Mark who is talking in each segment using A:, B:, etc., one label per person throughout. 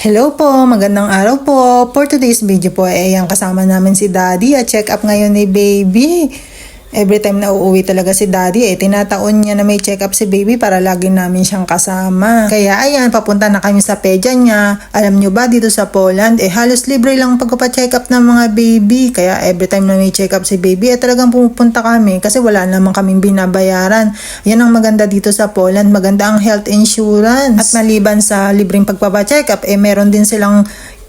A: Hello po, magandang araw po. For today's video po ay ang kasama namin si Daddy at check up ngayon ni Baby. Every time na uuwi talaga si Daddy tinataon niya na may check up si Baby para lagi namin siyang kasama. Kaya ayan, papunta na kami sa pedya niya. Alam nyo ba, dito sa Poland halos libre lang pagpa-check up ng mga baby. Kaya every time na may check up si Baby talagang pumupunta kami kasi wala naman kaming binabayaran. Yan ang maganda dito sa Poland, maganda ang health insurance. At maliban sa libreng pagpapa-check up meron din silang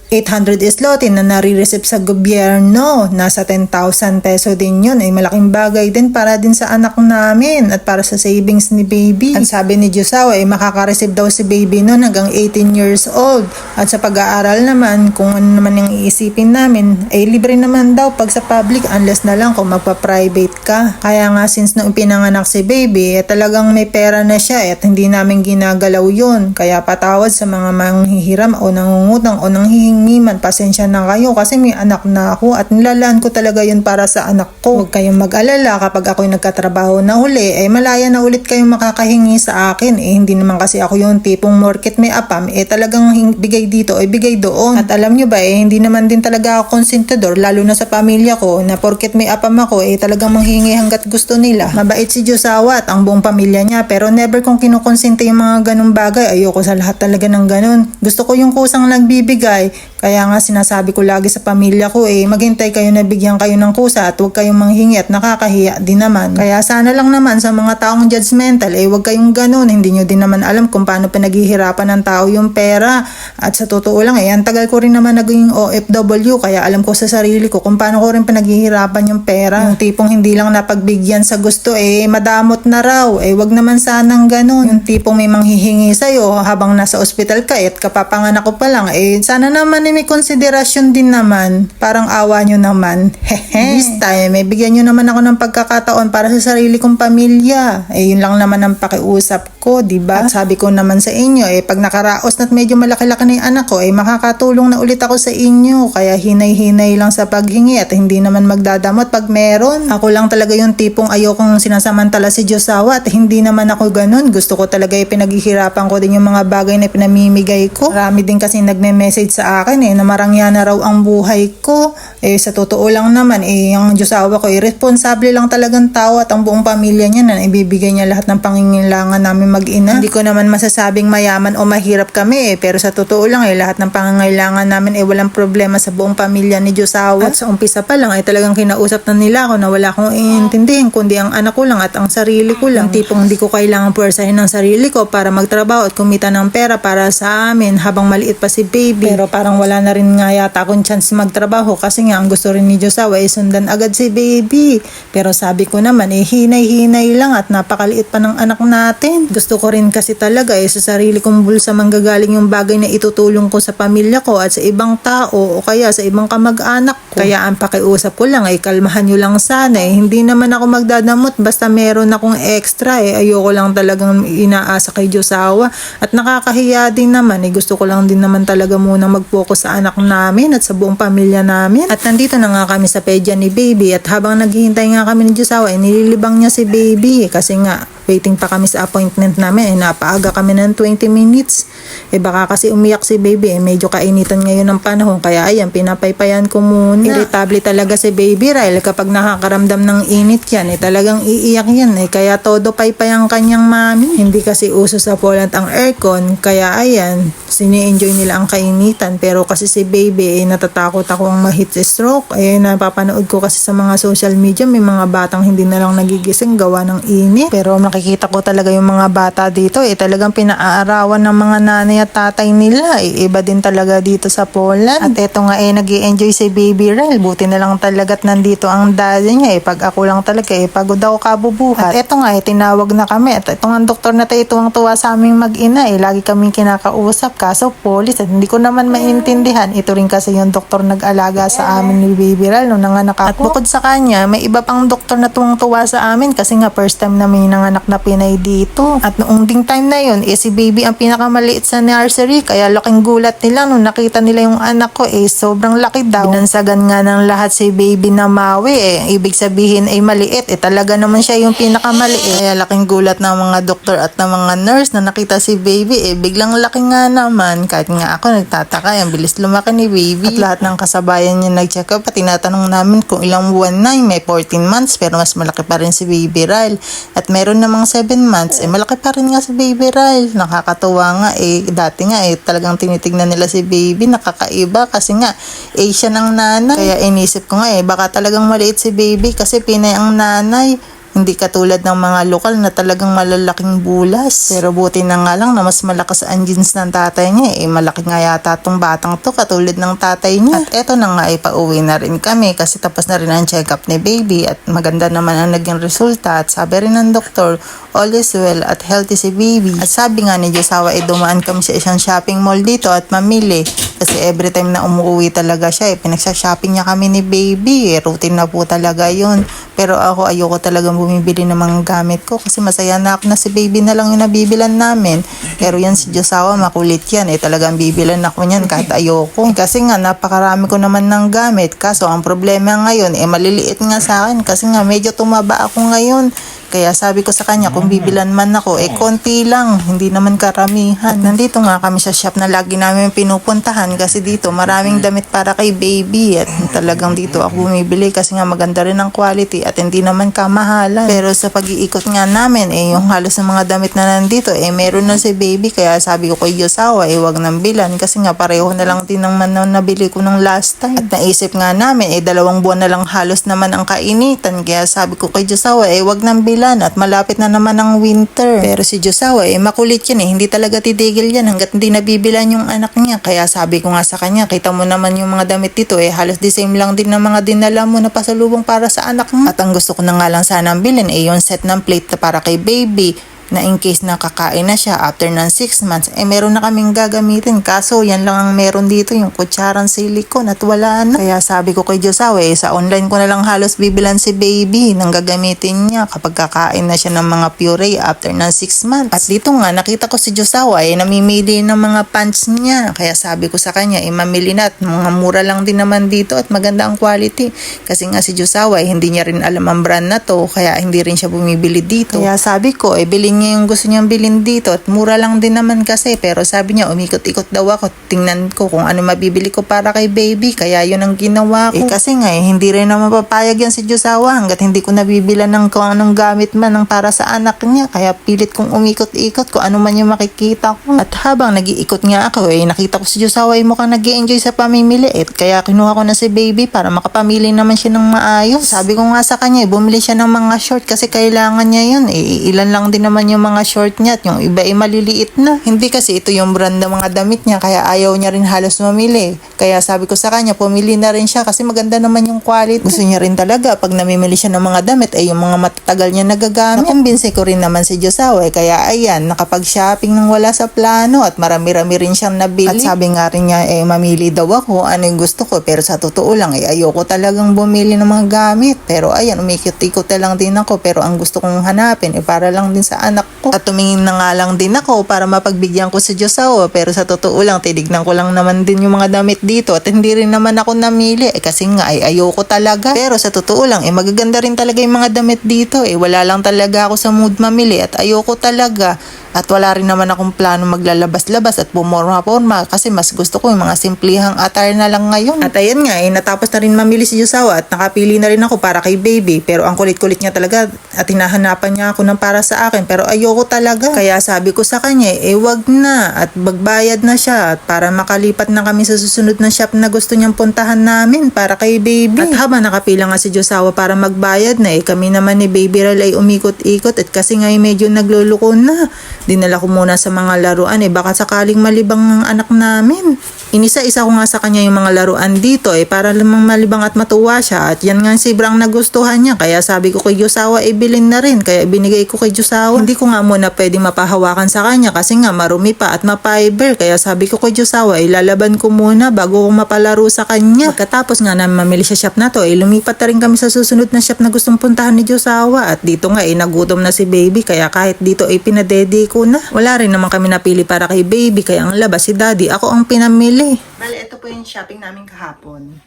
A: 800 zloty na nare-receive sa gobyerno. Nasa 10,000 peso din yun. Malaking bagay din para din sa anak namin at para sa savings ni Baby. At sabi ni Josawa makaka-receive daw si Baby noon hanggang 18 years old. At sa pag-aaral naman, kung ano naman yung iisipin namin, libre naman daw pag sa public unless na lang kung magpa-private ka. Kaya nga since nung pinanganak si Baby, talagang may pera na siya at hindi namin ginagalaw yun. Kaya patawad sa mga manghihiram o nangungutang o nanghihingi man, pasensya na kayo kasi may anak na ako at nilalaan ko talaga yun para sa anak ko. Huwag kayong mag-alala kapag ako'y nagkatrabaho na uli, malaya na ulit kayong makakahingi sa akin. Hindi naman kasi ako yung tipong morket may apam, talagang bigay dito bigay doon. At alam nyo ba, hindi naman din talaga ako konsentidor, lalo na sa pamilya ko, na porket may apam ako, talagang manghingi hanggat gusto nila. Mabait si Josawa at ang buong pamilya niya, pero never kong kinukonsente yung mga ganung bagay. Ayoko sa lahat talaga ng ganun. Gusto ko yung kusang nagbibigay. Kaya nga sinasabi ko lagi sa pamilya ko maghintay kayo na bigyan kayo ng kusa at huwag kayong manghingi at nakakahiya din naman. Kaya sana lang naman sa mga taong judgmental huwag kayong ganun. Hindi nyo din naman alam kung paano pinaghihirapan ng tao yung pera. At sa totoo lang ang tagal ko rin naman naging OFW kaya alam ko sa sarili ko kung paano ko rin pinaghihirapan yung pera. Yung tipong hindi lang napagbigyan sa gusto madamot na raw. Wag naman sanang ganun. Yung tipong may manghihingi sa'yo habang nasa ospital ka at kapapanganak ko pa lang sana naman may konsiderasyon din naman. Parang awa nyo naman. This time, bigyan nyo naman ako ng pagkakataon para sa sarili kong pamilya. Yun lang naman ang pakiusap ko, diba? At sabi ko naman sa inyo, pag nakaraos na't medyo malaki-laki na yung anak ko, makakatulong na ulit ako sa inyo. Kaya hinay-hinay lang sa paghingi at hindi naman magdadamot pag meron. Ako lang talaga yung tipong ayokong sinasamantala si Josawa at hindi naman ako ganun. Gusto ko talaga pinaghihirapan ko din yung mga bagay na pinamimigay ko. Marami din kasi nagme-message sa akin na marangya na raw ang buhay ko. Sa totoo lang naman yung Josawa ko responsable lang talagang tao at ang buong pamilya niya na ibibigay niya lahat ng pangangailangan namin mag-ina. Hindi ko naman masasabing mayaman o mahirap kami pero sa totoo lang lahat ng pangangailangan namin walang problema sa buong pamilya ni Josawa. At sa umpisa pa lang talagang kinausap na nila ako na wala akong iintindihin kundi ang anak ko lang at ang sarili ko lang. Yung tipong hindi ko kailangan puwersahin ng sarili ko para magtrabaho at kumita ng pera para sa amin habang maliit pa si Baby. Pero parang wala na rin nga yata akong chance magtrabaho kasi nga ang gusto rin ni Josawa sundan agad si Baby. Pero sabi ko naman hinay-hinay lang at napakaliit pa ng anak natin. Gusto ko rin kasi talaga sa sarili kong bulsa manggagaling yung bagay na itutulong ko sa pamilya ko at sa ibang tao o kaya sa ibang kamag-anak ko. Kaya ang pakiusap ko lang kalmahan nyo lang sana hindi naman ako magdadamot basta meron akong extra ayoko lang talagang inaasa kay Josawa at nakakahiya din naman gusto ko lang din naman talaga munang mag-focus sa anak namin at sa buong pamilya namin. At nandito na nga kami sa pedya ni Baby at habang naghihintay nga kami ni Josawa nililibang niya si Baby kasi nga waiting pa kami sa appointment namin napaaga kami ng 20 minutes. Baka kasi umiyak si Baby medyo kainitan ngayon ng panahon kaya ayan pinapaypayan ko muna. Irritable talaga si Baby Ryle kapag nakakaramdam ng init yan talagang iiyak yan kaya todo paypay ang kanyang mami. Hindi kasi uso sa Poland ang aircon kaya ayan sini-enjoy nila ang kainitan pero kasi si Baby natatakot akong ma-heat stroke. Napapanood ko kasi sa mga social media may mga batang hindi na lang nagigising gawa ng init pero nakikita ko talaga yung mga bata dito talagang pinaaarawan ng mga nanay at tatay nila iba din talaga dito sa Poland. At eto nga nag-i-enjoy si Baby Ryle buti na lang talaga't nandito ang daddy niya pag ako lang talaga pagod ako kabubuhat. At eto nga tinawag na kami at itong ang doktor na tuwang-tuwa sa aming mag-ina lagi kaming kinakausap kaso police at hindi ko naman maintindihan. Ito rin kasi yung doktor nag-alaga sa amin ni Baby Ryle nung nanganak ako. At bukod sa kanya may iba pang doktor na tuwang-tuwa sa amin kasi nga first time na may nanganak na Pinay dito. At noong ding time na yun, si baby ang pinakamaliit sa nursery, kaya laking gulat nila nung nakita nila yung anak ko, sobrang laki daw. Binansagan nga ng lahat si baby na Maui, ibig sabihin maliit, talaga naman siya yung pinakamaliit. Kaya laking gulat ng mga doktor at ng mga nurse na nakita si baby, biglang laki nga naman. Kahit nga ako nagtataka, ang bilis lumaki ni baby. At lahat ng kasabayan niya nag-check up at tinatanong namin kung ilang buwan na. May 14 months pero mas malaki pa rin si baby Ryle. At meron namang 7 months, malaki pa rin nga si baby Ryle. Nakakatuwa nga, dati nga talagang tinitignan nila si baby, nakakaiba kasi nga Asian ang nanay. Kaya inisip ko nga baka talagang maliit si baby kasi Pinay ang nanay. Hindi katulad ng mga lokal na talagang malalaking bulas. Pero buti na nga lang na mas malakas ang jeans ng tatay niya. Malaki nga yata tong batang to katulad ng tatay niya. At eto na nga pauwi na rin kami kasi tapos na rin ang check-up ni baby at maganda naman ang naging resulta. At sabi rin ng doktor, all is well at healthy si baby. At sabi nga ni Josawa dumaan kami sa isang shopping mall dito at mamili. Kasi every time na umuwi talaga siya, pinagsa-shopping niya kami ni baby. Routine na po talaga yun. Pero ako ayoko talagang bumibili ng mga gamit ko kasi masaya na ako na si baby na lang yung nabibilan namin. Pero yan si Josawa, makulit yan. Talagang bibilan ako niyan kahit ayoko. Kasi nga napakarami ko naman ng gamit. Kaso ang problema ngayon, maliliit nga sa akin kasi nga medyo tumaba ako ngayon. Kaya sabi ko sa kanya, kung bibilan man ako, konti lang, hindi naman karamihan. At nandito nga kami sa shop na lagi namin pinupuntahan kasi dito maraming damit para kay baby. At talagang dito ako bumibili kasi nga maganda rin ang quality at hindi naman kamahalan. Pero sa pag-iikot nga namin, yung halos ng mga damit na nandito, meron na si baby. Kaya sabi ko kay Josawa, wag nang bilan kasi nga pareho na lang din naman na nabili ko nung last time. At naisip nga namin, 2 buwan na lang halos naman ang kainitan. Kaya sabi ko kay Josawa, wag nang bilan at malapit na naman ang winter. Pero si Josawa makulit yan hindi talaga titigil yan hanggat hindi nabibilan yung anak niya. Kaya sabi ko nga sa kanya, kita mo naman yung mga damit dito halos the same lang din ng mga dinala mo na pasalubong para sa anak mo. At ang gusto ko na nga lang sanang bilhin yung set ng plate na para kay baby na in case na kakain na siya after ng 6 months, meron na kaming gagamitin. Kaso yan lang ang meron dito, yung kutsarang silicone at wala na. Kaya sabi ko kay Josawa, sa online ko na lang halos bibilan si baby nang gagamitin niya kapag kakain na siya ng mga puree after ng 6 months. At dito nga, nakita ko si Josawa, namimili ng mga pants niya. Kaya sabi ko sa kanya, mamili na at mga mura lang din naman dito at maganda ang quality. Kasi nga si Josawa, hindi niya rin alam ang brand na to, kaya hindi rin siya bumibili dito. Kaya sabi ko, bilhin niya yung gusto niyang bilhin dito at mura lang din naman kasi. Pero sabi niya umikot-ikot daw ako, tingnan ko kung ano mabibili ko para kay baby, kaya yun ang ginawa ko. Kasi nga hindi rin naman papayag yan si Josawa hanggat hindi ko nabibilan ng kung anong gamit man ng para sa anak niya. Kaya pilit kong umikot-ikot kung ano man yung makikita ko. At habang nag-iikot nga ako nakita ko si Josawa mukhang nag-i-enjoy sa pamimili kaya kinuha ko na si baby para makapamili naman siya ng maayos. Sabi ko nga sa kanya bumili siya ng mga short kasi kailangan niya yun. Ilan lang din naman yung mga short niya at yung iba maliliit na. Hindi kasi ito yung brand ng mga damit niya kaya ayaw niya rin halos mamili. Kaya sabi ko sa kanya pumili na rin siya kasi maganda naman yung quality. Gusto niya rin talaga pag namimili siya ng mga damit yung mga matatagal niya nagagamit. Nakumbinsi ko rin naman si Josawa kaya ayan, nakapag-shopping nang wala sa plano at marami-rami rin siyang nabili. At sabi nga rin niya mamili daw ako ano yung gusto ko pero sa totoo lang ayoko talagang bumili ng mga gamit. Pero ayan, umikot-ikot na lang din ako pero ang gusto kong hanapin para lang din sa anak ko. At tumingin na nga lang din ako para mapagbigyan ko si Josawa pero sa totoo lang tinignan ko lang naman din yung mga damit dito at hindi rin naman ako namili kasi nga ayoko talaga. Pero sa totoo lang magaganda rin talaga yung mga damit dito wala lang talaga ako sa mood mamili at ayoko talaga. At wala rin naman akong plano maglalabas-labas at pumorma-porma kasi mas gusto ko yung mga simplihang attire na lang ngayon. At ayan nga natapos na rin mamili si Josawa at nakapili na rin ako para kay baby. Pero ang kulit-kulit niya talaga at hinahanapan niya ako ng para sa akin pero ayoko talaga. Kaya sabi ko sa kanya wag na at magbayad na siya at para makalipat na kami sa susunod na shop na gusto niyang puntahan namin para kay baby. At habang nakapila nga si Josawa para magbayad na kami naman ni Baby Ryle ay umikot-ikot at kasi nga medyo nagluluko na. Dinala ko muna sa mga laruan baka sakaling malibang ang anak namin. Inisa-isa ko nga sa kanya yung mga laruan dito para lamang malibang at matuwa siya. At yan nga sobrang nagustuhan niya. Kaya sabi ko kay Josawa bilhin na rin. Kaya binigay ko kay Josawa. Hindi ko nga muna pwedeng mapahawakan sa kanya kasi nga marumi pa at ma-fiber. Kaya sabi ko kay Josawa ilalaban ko muna bago ko mapalaro sa kanya. Pagkatapos nga na mamili sa shop na to lumipat na rin kami sa susunod na shop na gustong puntahan ni Josawa. At dito nga nagutom na si baby. Kaya kahit dito pinadede ko na. Wala rin naman kami napili para kay baby. Kaya ang labas si daddy. Ako ang pinamili. Bale, ito po yung shopping namin kahapon.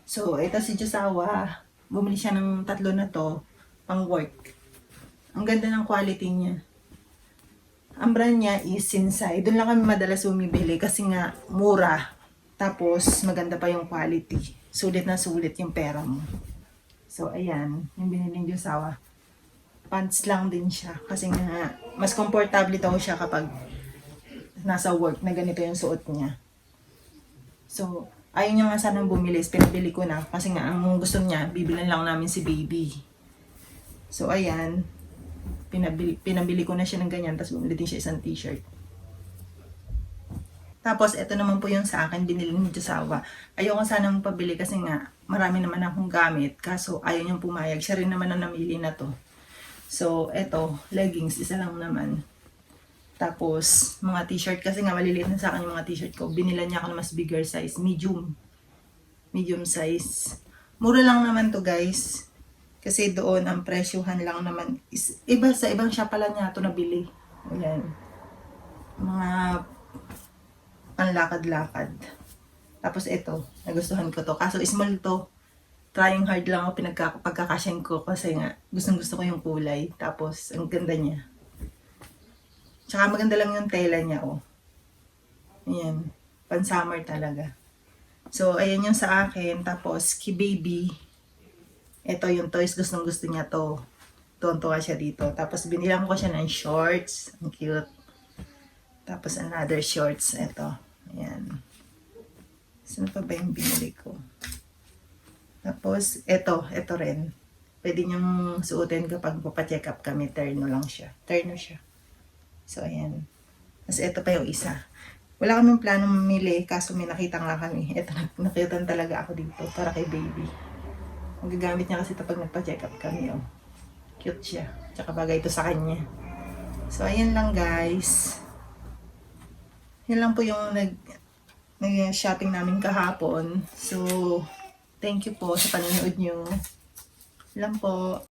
A: So, ito si Josawa. Bumili siya ng 3 na to pang work. Ang ganda ng quality niya. Ang brand niya is Sinsay. Doon lang kami madalas bumibili kasi nga mura. Tapos maganda pa yung quality. Sulit na sulit yung pera mo. So, ayan. Yung binili ni Josawa. Pants lang din siya. Kasi nga, mas komportable daw siya kapag nasa work na ganito yung suot niya. So, ayaw niya nga sanang bumili. Pinabili ko na. Kasi nga, ang gusto niya, bibilan lang namin si baby. So, ayan. Pinabili ko na siya ng ganyan. Tapos bumili din siya isang t-shirt. Tapos, ito naman po yung sa akin. Binili ni Josawa. Ayaw ko sanang pabili kasi nga, marami naman akong gamit. Kaso, ayaw niyang pumayag. Siya rin naman ang namili na to. So, ito, leggings. Isa lang naman. Tapos, mga t-shirt, kasi nga maliliit na sa akin yung mga t-shirt ko. Binila niya ako ng mas bigger size, medium. Medium size. Mura lang naman to guys. Kasi doon, ang presyuhan lang naman. Iba sa ibang shop pala niya ito nabili. Ayan. Mga panlakad-lakad. Tapos ito, nagustuhan ko to. Kaso small to. Trying hard lang ako pagkakasyan ko kasi nga gustong gusto ko yung kulay. Tapos, ang ganda niya. Tsaka maganda lang yung tela niya, oh. Ayan. Pan-summer talaga. So, ayan yung sa akin. Tapos, kay baby. Ito yung toys. Gustong gusto niya to. Tuwan-tuwa siya dito. Tapos, binilang ko siya ng shorts. Ang cute. Tapos, another shorts. Ito. Ayan. Saan pa ba yung binili ko? Tapos, ito rin. Pwede niyong suotin kapag papacheck up kami. Terno lang siya. Terno siya. So, ayan. Tapos, ito pa yung isa. Wala kaming plano mamili, kaso may nakita nga kami. Ito, nakitan talaga ako dito para kay baby. Magagamit niya kasi ito pag nagpa-check up kami, oh. Cute siya. Tsaka bagay ito sa kanya. So, ayan lang, guys. Yan lang po yung nag-shopping namin kahapon. So, thank you po sa panonood nyo. Yan lang po.